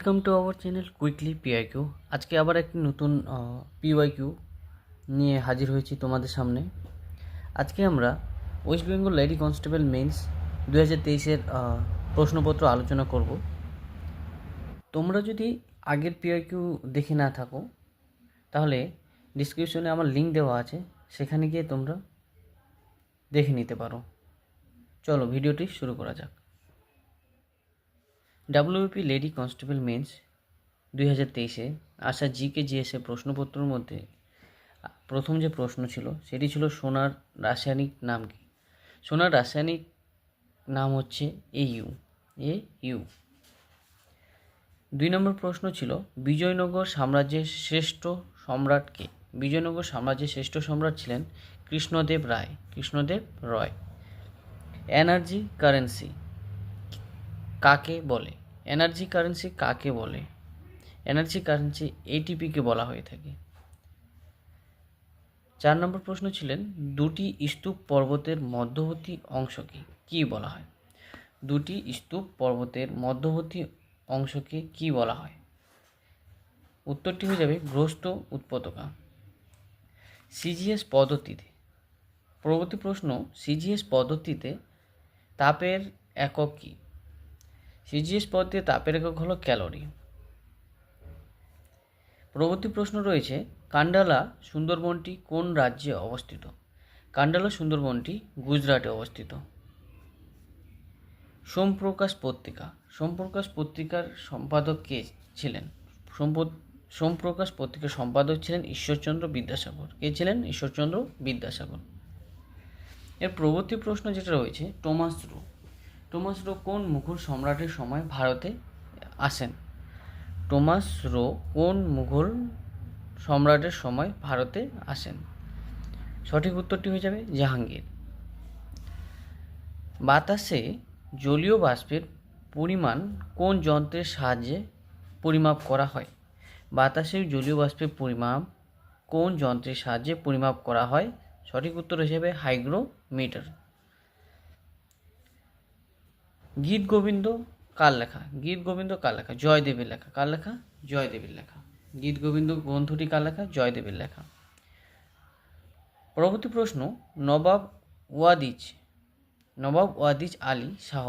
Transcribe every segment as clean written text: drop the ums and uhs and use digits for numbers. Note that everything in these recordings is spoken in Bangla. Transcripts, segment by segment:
Welcome to our channel quickly PYQ. আজকে আবার একটি নতুন পিওয়াইকিউ নিয়ে হাজির হয়েছি তোমাদের সামনে। আজকে আমরা West Bengal lady constable mains 2023-এর প্রশ্নপত্র আলোচনা করব। তোমরা যদি আগের পিওয়াইকিউ দেখে না থাকো তাহলে ডিসক্রিপশনে আমার লিঙ্ক দেওয়া আছে, সেখানে গিয়ে তোমরা দেখে নিতে পারো। চলো ভিডিওটি শুরু করা যাক। ডাব্লিউপি লেডি কনস্টেবল মেন্স 2023-এ আসা জিকে জিএসের প্রশ্নপত্রের মধ্যে প্রথম যে প্রশ্ন ছিল সেটি ছিল সোনার রাসায়নিক নাম কি। সোনার রাসায়নিক নাম হচ্ছে AU। 2 নম্বর প্রশ্ন ছিল বিজয়নগর সাম্রাজ্যের শ্রেষ্ঠ সম্রাট কে। বিজয়নগর সাম্রাজ্যের শ্রেষ্ঠ সম্রাট ছিলেন কৃষ্ণদেব রয়। এনার্জি কারেন্সি কাকে বলে? এনার্জি কারেন্সি কাকে বলে? এনার্জি কারেন্সি ATPকে বলা হয়ে থাকে। 4 নম্বর প্রশ্ন ছিলেন দুটি স্তূপ পর্বতের মধ্যবর্তী অংশকে কি বলা হয়? দুটি স্তূপ পর্বতের মধ্যবর্তী অংশকে কি বলা হয়? উত্তরটি হয়ে যাবে গ্রস্ত উপত্যকা। CGS পদ্ধতিতে, পরবর্তী প্রশ্ন, CGS পদ্ধতিতে তাপের একক কি? CGS পদ্ধতিতে তাপের একক হলো ক্যালোরি। পরবর্তী প্রশ্ন রয়েছে কান্ডালা সুন্দরবনটি কোন রাজ্যে অবস্থিত? কান্ডালা সুন্দরবনটি গুজরাটে অবস্থিত। সোমপ্রকাশ পত্রিকার সম্পাদক কে ছিলেন? সোমপ্রকাশ পত্রিকার সম্পাদক ছিলেন ঈশ্বরচন্দ্র বিদ্যাসাগর। কে ছিলেন? ঈশ্বরচন্দ্র বিদ্যাসাগর। এর পরবর্তী প্রশ্ন যেটা রয়েছে টমাস রো কোন মুঘল সম্রাটের সময় ভারতে আসেন? টমাস রো কোন মুঘল সম্রাটের সময় ভারতে আসেন? সঠিক উত্তরটি হয়ে যাবে জাহাঙ্গীর। বাতাসে জলীয় বাষ্পের পরিমাণ কোন যন্ত্রের সাহায্যে পরিমাপ করা হয়? বাতাসে জলীয় বাষ্পের পরিমাপ কোন যন্ত্রের সাহায্যে পরিমাপ করা হয়? সঠিক উত্তর হিসেবে হাইগ্রোমিটার। গীত গোবিন্দ কার লেখা? জয়দেবের লেখা। কার লেখা? জয়দেবের লেখা। গীত গোবিন্দ গ্রন্থটি কার লেখা? জয়দেবের লেখা। পরবর্তী প্রশ্ন, নবাব ওয়াদিজ আলী শাহ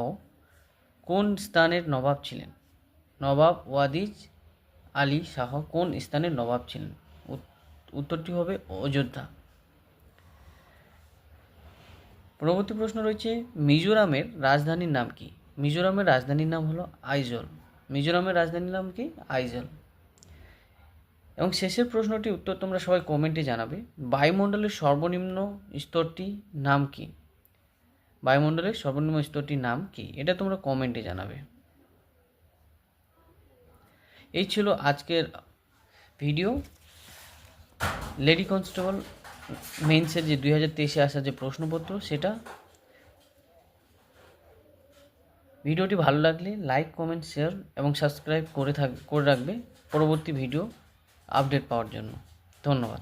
কোন স্থানের নবাব ছিলেন? নবাব ওয়াদিজ আলী শাহ কোন স্থানের নবাব ছিলেন? উত্তরটি হবে অযোধ্যা। পরবর্তী প্রশ্ন রয়েছে মিজোরামের রাজধানীর নাম কি? মিজোরামের রাজধানীর নাম হলো আইজল। মিজোরামের রাজধানীর নাম কি? আইজল। এবং শেষের প্রশ্নটি উত্তর তোমরা সবাই কমেন্টে জানাবে। বায়ুমণ্ডলের সর্বনিম্ন স্তরটি নাম কি? বায়ুমণ্ডলের সর্বনিম্ন স্তরটির নাম কি? এটা তোমরা কমেন্টে জানাবে। এই ছিল আজকের ভিডিও। লেডি কনস্টেবল মেন্সের যে 2023-এ আসা যে প্রশ্নপত্র সেটা। ভিডিওটি ভালো লাগলে লাইক, কমেন্ট, শেয়ার এবং সাবস্ক্রাইব করে রাখবে পরবর্তী ভিডিও আপডেট পাওয়ার জন্য। ধন্যবাদ।